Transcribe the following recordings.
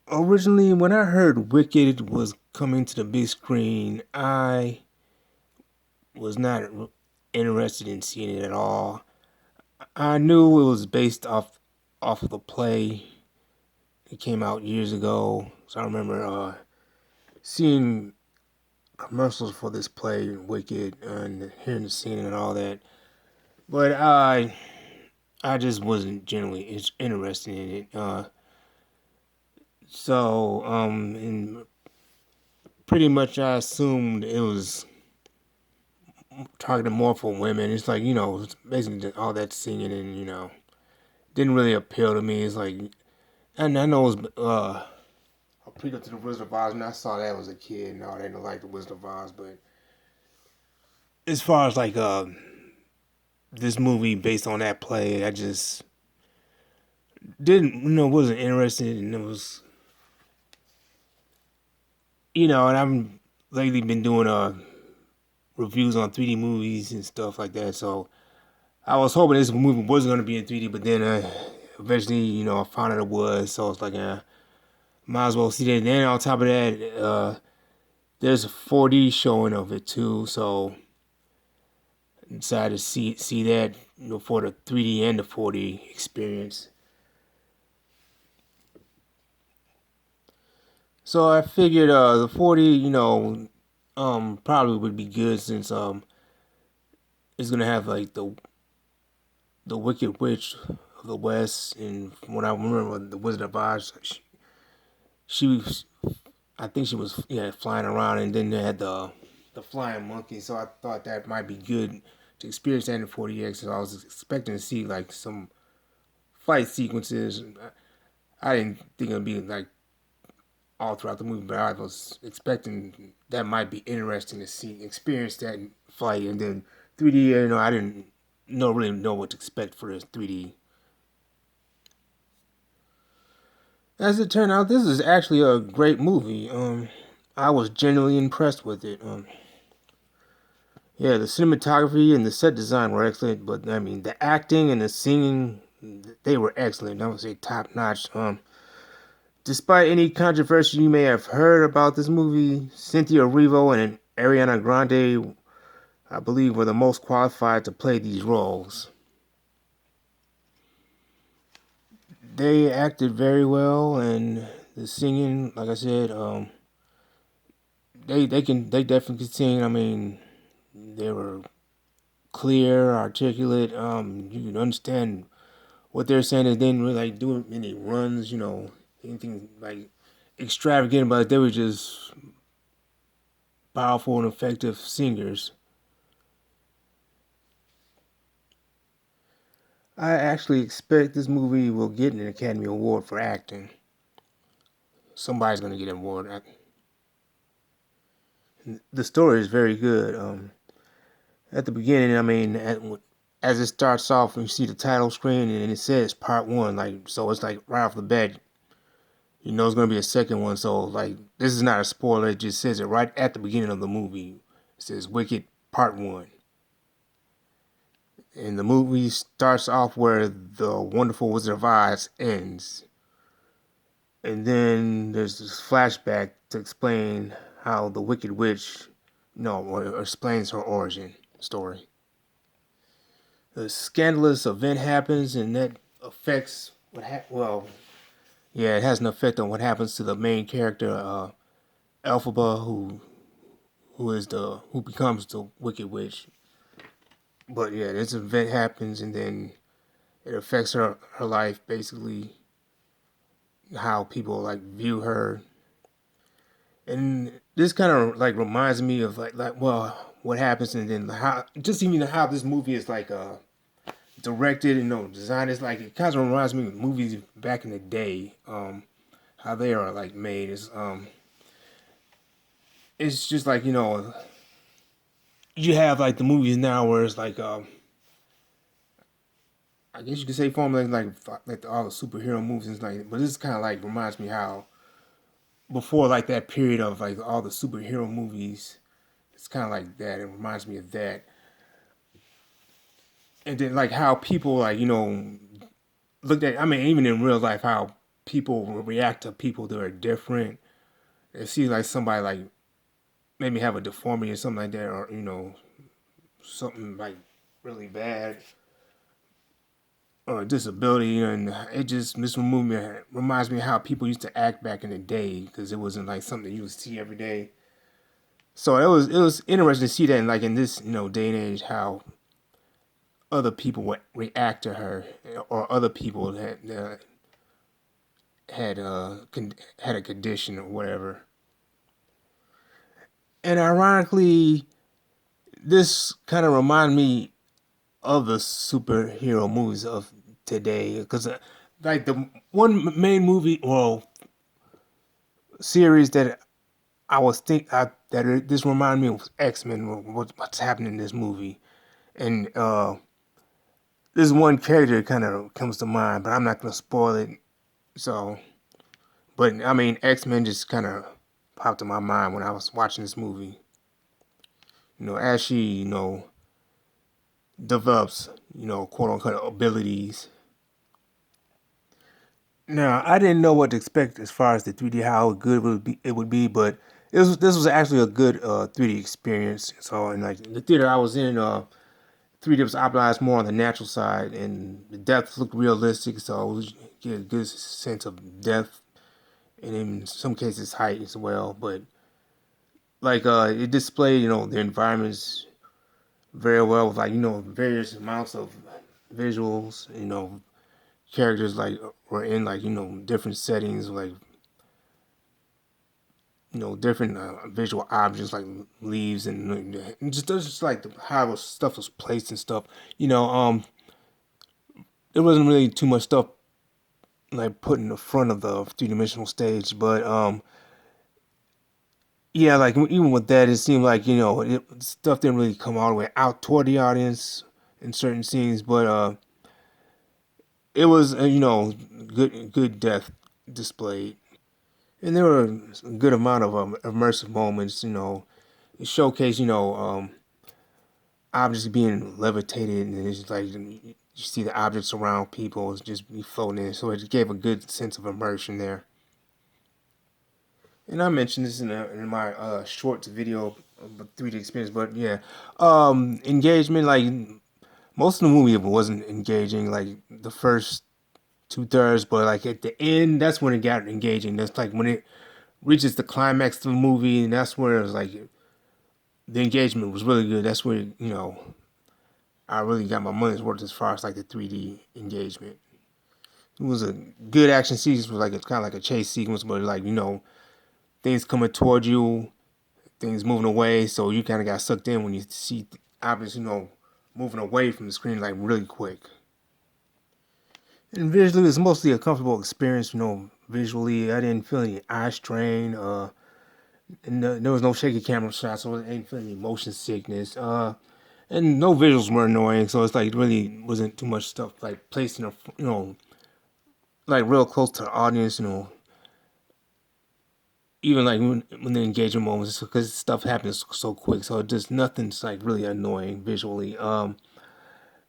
Originally, when I heard Wicked was coming to the big screen, I was not interested in seeing it at all. I knew it was based off of the play. It came out years ago, so I remember seeing commercials for this play, Wicked, and hearing the scene and all that. But I just wasn't generally interested in it. And pretty much I assumed it was targeted more for women. It's like, it's basically just all that singing and, didn't really appeal to me. It's like, and I know it was a prequel to the Wizard of Oz, and I saw that as a kid, and I didn't like the Wizard of Oz. But as far as like this movie based on that play, I just didn't, wasn't interested, and it was, and I've lately been doing reviews on 3D movies and stuff like that. So I was hoping this movie was going to be in 3D, but then eventually, I found out it was. So it's like, might as well see that. And then on top of that, there's a 4D showing of it too. So I decided to see that, for the 3D and the 4D experience. So I figured the 4D, probably would be good since it's gonna have like the Wicked Witch of the West, and from what I remember, the Wizard of Oz, she was, I think she was, yeah, flying around, and then they had the flying monkey. So I thought that might be good to experience that in 40X. So I was expecting to see like some fight sequences. I didn't think it'd be like all throughout the movie, but I was expecting that might be interesting to see, experience that fight, and then 3D. I didn't really know what to expect for this 3D. As it turned out, this is actually a great movie. I was genuinely impressed with it. Yeah, the cinematography and the set design were excellent, but I mean the acting and the singing, they were excellent. I would say top notch. Despite any controversy you may have heard about this movie, Cynthia Erivo and Ariana Grande, I believe, were the most qualified to play these roles. They acted very well, and the singing, like I said, they definitely could sing. I mean, they were clear, articulate. You could understand what they're saying. They didn't really like do any runs, anything like extravagant, but they were just powerful and effective singers. I actually expect this movie will get an Academy Award for acting. Somebody's gonna get an award. The story is very good. At the beginning, I mean, as it starts off, you see the title screen and it says part one, like, so it's like right off the bat, it's gonna be a second one. So like, this is not a spoiler. It just says it right at the beginning of the movie. It says Wicked Part One, and the movie starts off where the Wonderful Wizard of Oz ends, and then there's this flashback to explain how the Wicked Witch, or explains her origin story. A scandalous event happens, and that affects well, yeah, it has an effect on what happens to the main character, Elphaba, who becomes the Wicked Witch. But yeah, this event happens, and then it affects her life, basically how people like view her. And this kind of like reminds me of like well, what happens, and then how, just even how this movie is like directed and, designed. Is like, it kind of reminds me of movies back in the day, how they are like made. It's just like, you have like the movies now where it's like, I guess you could say formulating like all the superhero movies and like, but this kind of like reminds me how before like that period of like all the superhero movies, it's kind of like that. It reminds me of that. And then like how people like, looked at, I mean, even in real life, how people react to people that are different. It seems like somebody like maybe have a deformity or something like that, or something like really bad or a disability, and it just this movie reminds me of how people used to act back in the day because it wasn't like something you would see every day. So it was interesting to see that like in this day and age how other people would react to her or other people that had a condition or whatever. And ironically, this kind of reminded me of the superhero movies of today because like the one main movie or series that this reminded me of X-Men. What's happening in this movie, and this one character kind of comes to mind, but I'm not gonna spoil it. So, but I mean, X-Men just kind of popped in my mind when I was watching this movie. As she develops quote unquote abilities. Now, I didn't know what to expect as far as the 3D, how good it would be, but this was actually a good 3D experience. So, and like the theater I was in, 3D was optimized more on the natural side, and the depth looked realistic, so we get a good sense of depth, and in some cases height as well. But like it displayed, the environments very well with like various amounts of visuals, characters like were in like different settings, like different visual objects like leaves and just like how stuff was placed and stuff. You know, there wasn't really too much stuff like put in the front of the three dimensional stage, but yeah, like even with that, it seemed like stuff didn't really come all the way out toward the audience in certain scenes, but it was good depth displayed. And there were a good amount of immersive moments, it showcased, objects being levitated, and it's like you see the objects around people just be floating in, so it gave a good sense of immersion there. And I mentioned this in my short video of 3D experience, but yeah, engagement, like most of the movie wasn't engaging, like the first 2/3, but like at the end, that's when it got engaging. That's like when it reaches the climax of the movie, and that's where it was like the engagement was really good. That's where I really got my money's worth as far as like the 3D engagement. It was a good action sequence, was like it's kind of like a chase sequence, but like things coming toward you, things moving away, so you kind of got sucked in when you see objects moving away from the screen like really quick. And visually, it's mostly a comfortable experience. Visually, I didn't feel any eye strain. And there was no shaky camera shots, so I didn't feel any motion sickness. And no visuals were annoying, so it's like really wasn't too much stuff like placed in a like real close to the audience. Even like when the engagement moments, because stuff happens so quick, so just nothing's like really annoying visually.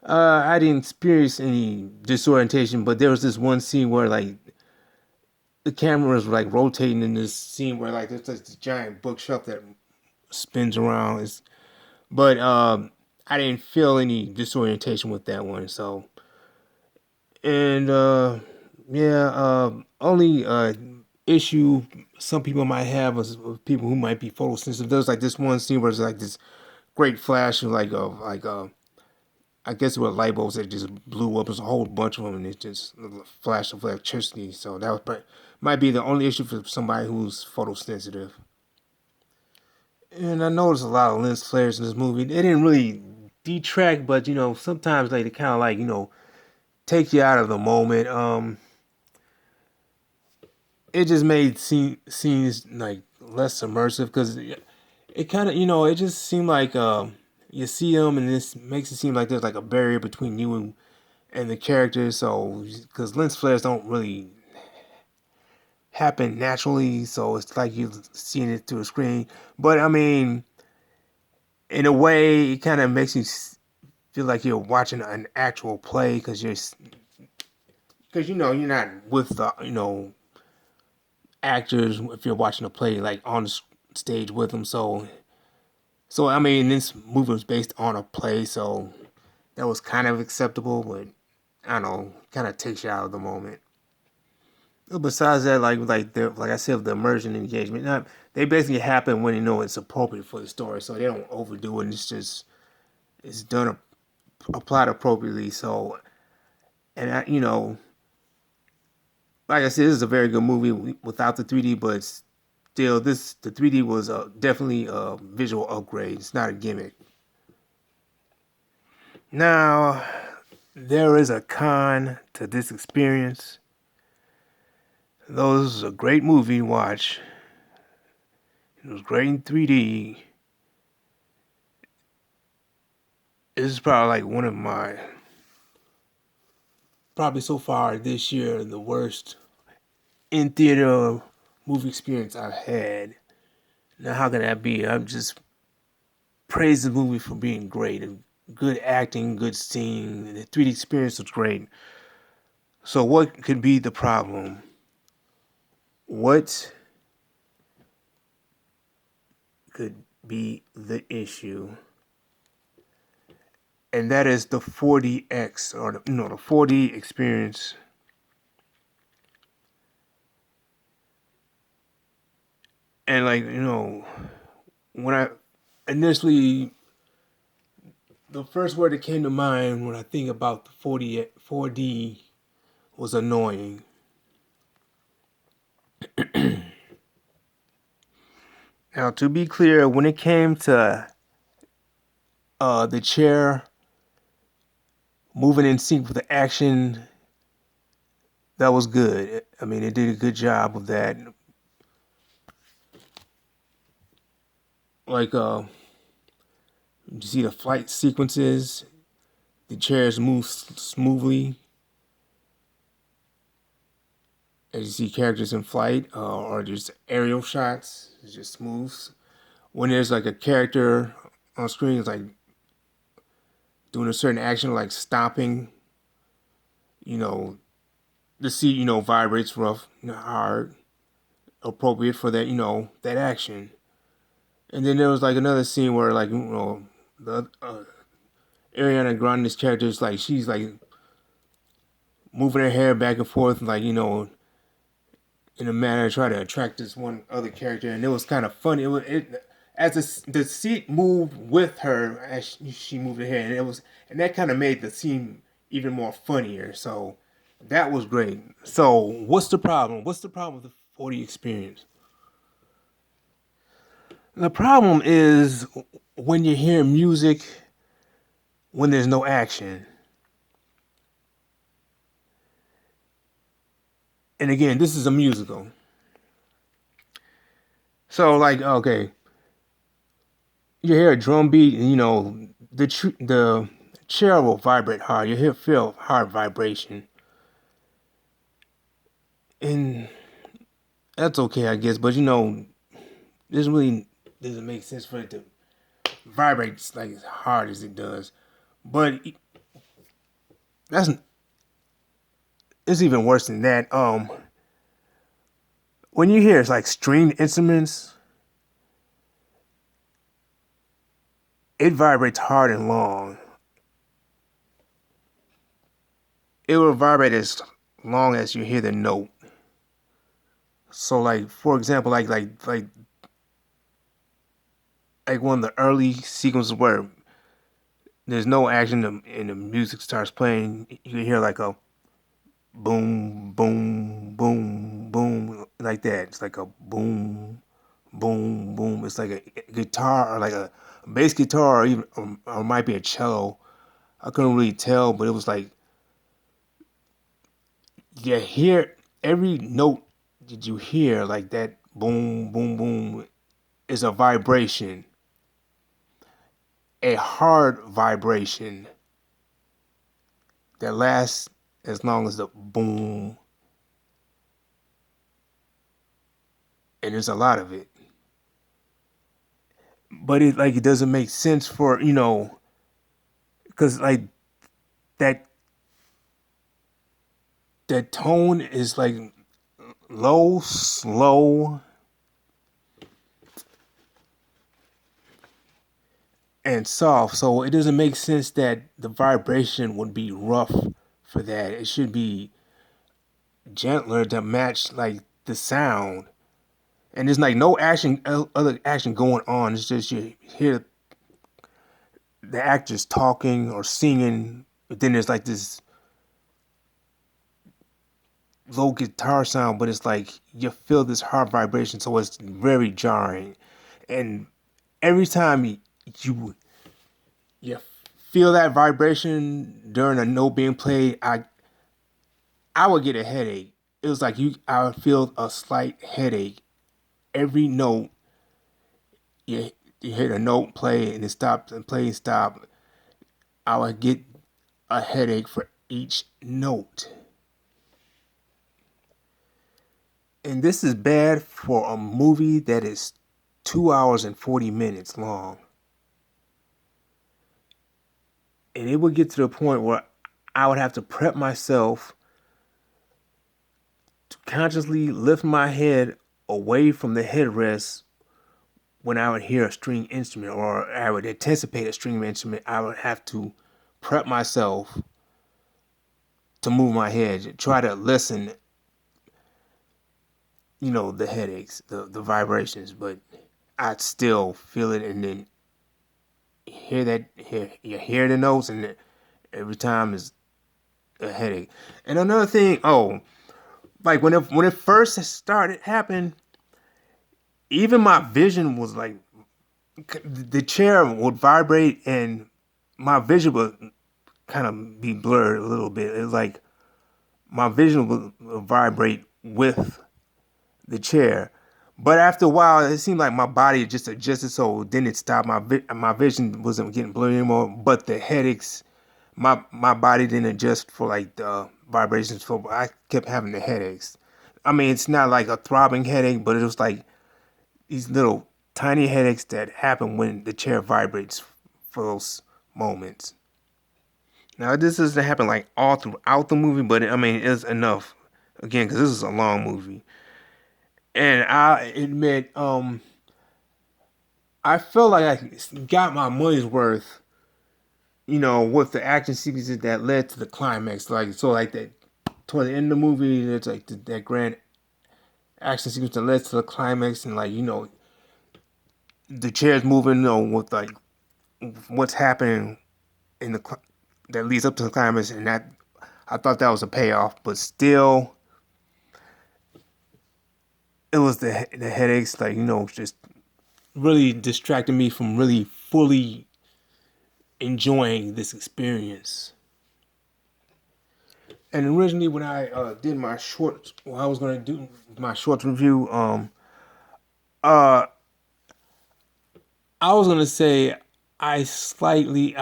I didn't experience any disorientation, but there was this one scene where like the camera was like rotating in this scene where like there's this giant bookshelf that spins around. But I didn't feel any disorientation with that one. So and yeah, only issue some people might have is with people who might be photosensitive. There's like this one scene where there's like this great flash of I guess it was light bulbs that just blew up. There's a whole bunch of them, and it's just a flash of electricity. So that might be the only issue for somebody who's photosensitive. And I noticed a lot of lens flares in this movie. They didn't really detract, but sometimes like they kind of like take you out of the moment. It just made scenes like less immersive because it kind of it just seemed like you see them and this makes it seem like there's like a barrier between you and the characters. So because lens flares don't really happen naturally, so it's like you're seeing it through a screen. But I mean, in a way, it kind of makes you feel like you're watching an actual play because because you're not with the actors if you're watching a play like on the stage with them. So I mean, this movie was based on a play, so that was kind of acceptable, but I don't know, kind of takes you out of the moment. But besides that, like I said, the immersion engagement, they basically happen when it's appropriate for the story, so they don't overdo it. And it's done applied appropriately. So, and like I said, this is a very good movie without the 3D, but still, the 3D was definitely a visual upgrade. It's not a gimmick. Now, there is a con to this experience. Though this is a great movie to watch, it was great in 3D. This is probably like one of my, probably so far this year, the worst in theater movie experience I've had. Now, how can that be? I'm just praise the movie for being great and good acting, good scene. The 3D experience was great. So, what could be the problem? What could be the issue? And that is the 4DX or the 4D experience. And when I initially, the first word that came to mind when I think about the 4D was annoying. Now, to be clear, when it came to the chair moving in sync with the action, that was good. I mean, it did a good job of that. Like, you see the flight sequences, the chairs move smoothly as you see characters in flight, or just aerial shots. It's just smooth. When there's like a character on screen, it's like doing a certain action, like stopping. You know, the seat, vibrates rough, hard, appropriate for that, that action. And then there was like another scene where like the Ariana Grande's character is like she's like moving her hair back and forth, like in a manner to try to attract this one other character, and it was kind of funny. As the seat moved with her as she moved her hair, and that kind of made the scene even more funnier. So that was great. So what's the problem? What's the problem with the 4D experience? The problem is when you hear music when there's no action. And again, this is a musical. So like, okay, you hear a drum beat, and the chair will vibrate hard. You feel hard vibration, and that's okay, I guess. But this really doesn't make sense for it to vibrate like as hard as it does. But that's it's even worse than that. When you hear it's like stringed instruments, it vibrates hard and long. It will vibrate as long as you hear the note. So, like for example, like one of the early sequences where there's no action and the music starts playing, you can hear like a boom, boom, boom, boom, like that. It's like a boom, boom, boom. It's like a guitar or like a bass guitar, or even or it might be a cello. I couldn't really tell, but it was like you hear every note that you hear, like that boom, boom, boom, is a vibration, a hard vibration that lasts as long as the boom, and there's a lot of it. But it doesn't make sense for because like that the tone is like low, slow, and soft. So it doesn't make sense that the vibration would be rough for that. It should be gentler to match like the sound. And there's like no action, other action going on. It's just you hear the actors talking or singing, but then there's like this low guitar sound, but it's like you feel this hard vibration, so it's very jarring. And every time you, you feel that vibration during a note being played, I would get a headache. It was like I would feel a slight headache every note. You you hear the note play and it stops and play and stop. I would get a headache for each note. And this is bad for a movie that is 2 hours and 40 minutes long. And it would get to the point where I would have to prep myself to consciously lift my head away from the headrest when I would hear a string instrument or I would anticipate a string instrument. I would have to prep myself to move my head, try to listen, the headaches, the vibrations, but I'd still feel it and then you hear the notes and every time is a headache. And another thing, like when it first started happening, even my vision was like the chair would vibrate and my vision would kind of be blurred a little bit. It was like my vision would vibrate with the chair. But after a while, it seemed like my body just adjusted, so then it stopped. My vision wasn't getting blurry anymore. But the headaches, my body didn't adjust for like the vibrations. So I kept having the headaches. I mean, it's not like a throbbing headache, but it was like these little tiny headaches that happen when the chair vibrates for those moments. Now, this doesn't happen like all throughout the movie, but I mean, it's enough. Again, because this is a long movie. And I admit, I felt like I got my money's worth, with the action sequences that led to the climax. Like, so like that, toward the end of the movie, there's like that grand action sequence that led to the climax, and like, the chair's moving, with like what's happening in that leads up to the climax, and that I thought that was a payoff, but still, it was the headaches, like just really distracted me from really fully enjoying this experience. And originally, when I did my short, when I was gonna do my short review, uh, I was gonna say I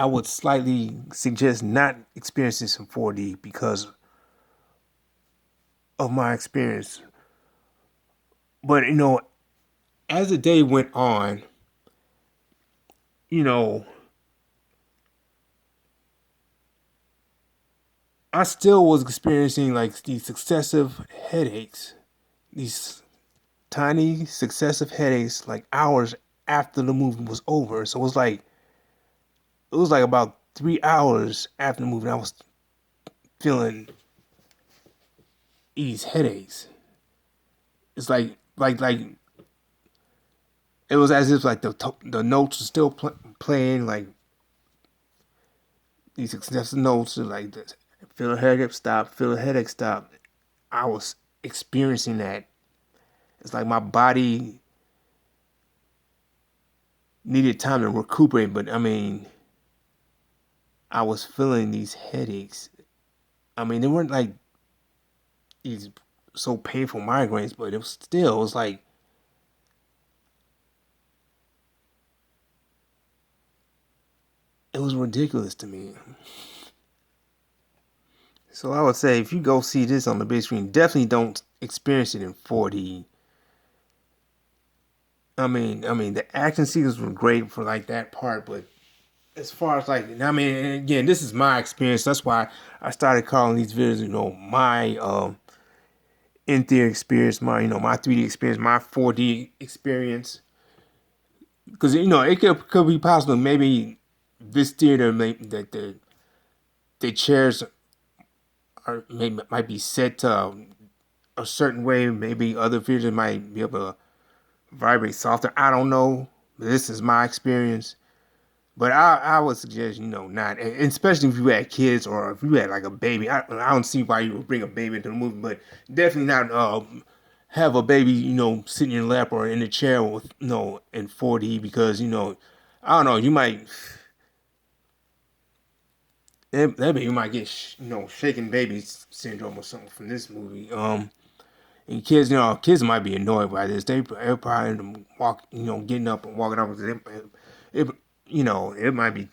would slightly suggest not experiencing this in 4D because of my experience. But as the day went on, you know, I still was experiencing like these successive headaches, these tiny successive headaches, like hours after the movie was over. So it was like about 3 hours after the movie, I was feeling these headaches. It's like it was as if like the notes were still playing, like these successive notes, like this. Feel a headache, stop. Feel a headache, stop. I was experiencing that. It's like my body needed time to recuperate, but I mean, I was feeling these headaches. I mean, they weren't like these so painful migraines, but it was like it was ridiculous to me. So I would say if you go see this on the big screen, definitely don't experience it in 4D. I mean, the action sequences were great for like that part, but as far as like, I mean, and again, this is my experience. That's why I started calling these videos, my in theater experience, my my 3D experience, my 4D experience. Because it could be possible maybe this theater that the chairs are maybe might be set to a certain way. Maybe other theaters might be able to vibrate softer. I don't know. This is my experience. But I would suggest, not, and especially if you had kids or if you had like a baby. I don't see why you would bring a baby into the movie, but definitely not have a baby, sitting in your lap or in a chair with, in 4D because, I don't know, you might, that baby might get, shaken baby syndrome or something from this movie. And kids, kids might be annoyed by this. They're probably walk, getting up and walking up. It, it might be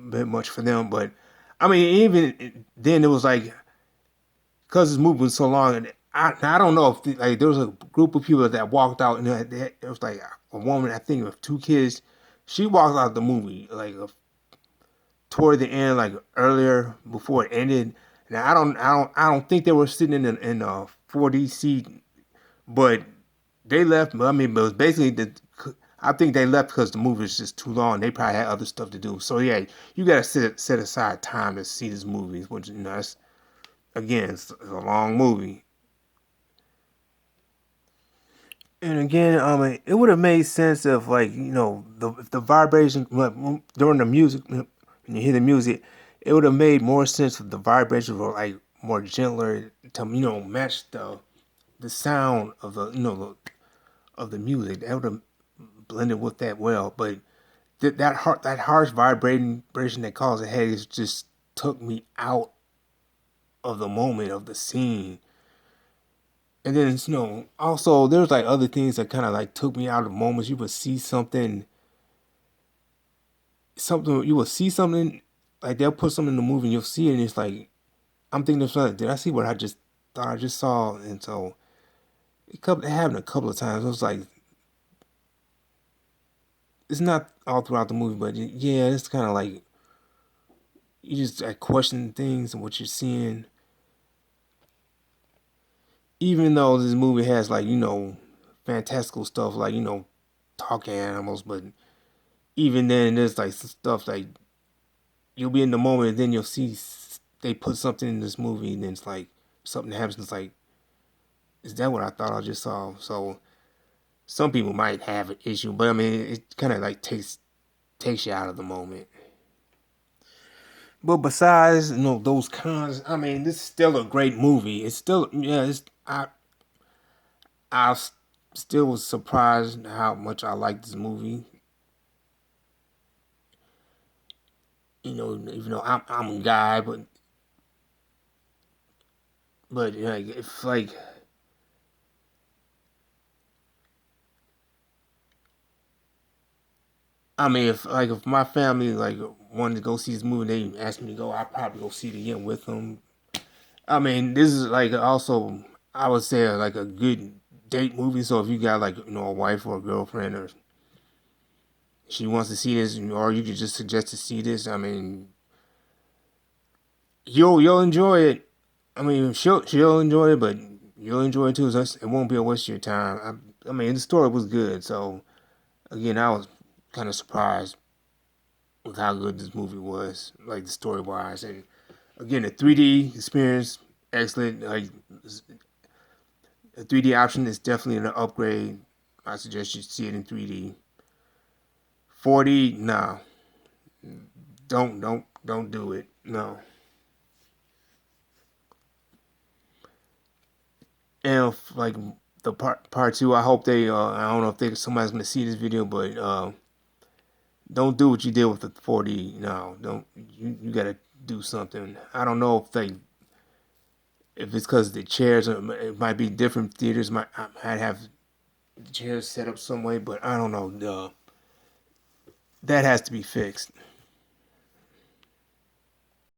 bit much for them. But I mean, even then, it was like because this movie was so long, and I don't know if like there was a group of people that walked out, and it was like a woman, I think, with two kids. She walked out the movie like toward the end, like earlier before it ended. Now I don't think they were sitting in a 4D seat, but they left. I mean, but it was basically I think they left because the movie was just too long. They probably had other stuff to do. So yeah, you gotta set aside time to see this movie, which that's, again, it's a long movie. And again, it would have made sense if like the vibration during the music when you hear the music, it would have made more sense if the vibrations were like more gentler to match the sound of the of the music. That would have blended with that well. But that harsh vibration that caused the headaches just took me out of the moment of the scene. And then also there's like other things that kind of like took me out of moments. You would see something you will see something like they'll put something in the movie and you'll see it and it's like I'm thinking to myself, did I see what I just thought I just saw? And so it happened a couple of times. It was like it's not all throughout the movie, but yeah, it's kind of like you just like question things and what you're seeing. Even though this movie has like fantastical stuff like talking animals, but even then there's like stuff like you'll be in the moment and then you'll see they put something in this movie and then it's like something happens. It's like, is that what I thought I just saw? So some people might have an issue, but I mean it kind of like takes you out of the moment. But besides, those cons, I mean, this is still a great movie. It's still, yeah, I still was surprised how much I liked this movie. Even though I'm a guy, but like if like I mean if my family like wanted to go see this movie, and they asked me to go, I'd probably go see it again with them. I mean, this is like also I would say like a good date movie. So if you got like a wife or a girlfriend or she wants to see this, or you could just suggest to see this. I mean, you'll enjoy it. I mean, she'll enjoy it, but you'll enjoy it too. So it won't be a waste of your time. I mean, the story was good. So again, I was kind of surprised with how good this movie was, like the story wise, and again, the 3D experience excellent. Like the 3D option is definitely an upgrade. I suggest you see it in 3D. 4D, no, don't do it. No. And if, like the part two, I hope they. I don't know if somebody's gonna see this video, but don't do what you did with the 4D. No, don't. You gotta do something. I don't know if it's because the chairs it might be different theaters might have the chairs set up some way, but I don't know. That has to be fixed.